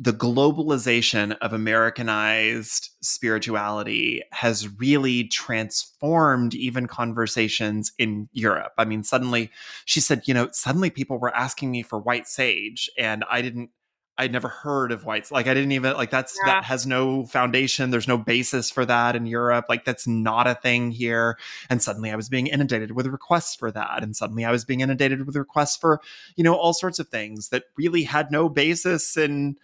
the globalization of Americanized spirituality has really transformed even conversations in Europe. I mean, suddenly, she said, suddenly people were asking me for white sage, and I'd never heard of whites. Like, I didn't even, like, that Yeah. has no foundation. There's no basis for that in Europe. Like, that's not a thing here. And suddenly I was being inundated with requests for that. And suddenly I was being inundated with requests for, all sorts of things that really had no basis in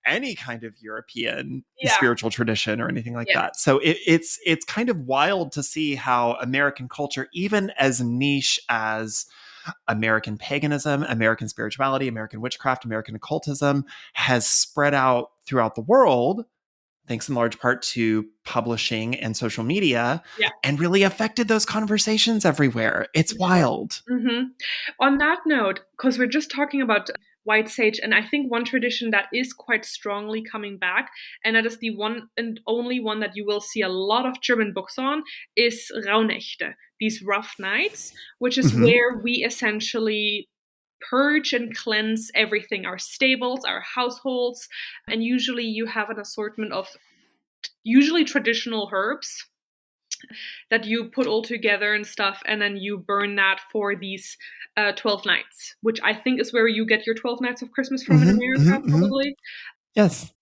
any kind of European Yeah. spiritual tradition or anything like Yeah. that. So it's kind of wild to see how American culture, even as niche as American paganism, American spirituality, American witchcraft, American occultism, has spread out throughout the world, thanks in large part to publishing and social media, Yeah. and really affected those conversations everywhere. It's Sure. wild. Hmm. On that note, because we're just talking about white sage, and I think one tradition that is quite strongly coming back, and that is the one and only one that you will see a lot of German books on, is Rauhnächte, these rough nights, which is Mm-hmm. where we essentially purge and cleanse everything, our stables, our households, and usually you have an assortment of usually traditional herbs that you put all together and stuff, and then you burn that for these 12 nights, which I think is where you get your 12 nights of Christmas from in Mm-hmm. America, Mm-hmm. Mm-hmm. probably. Yes.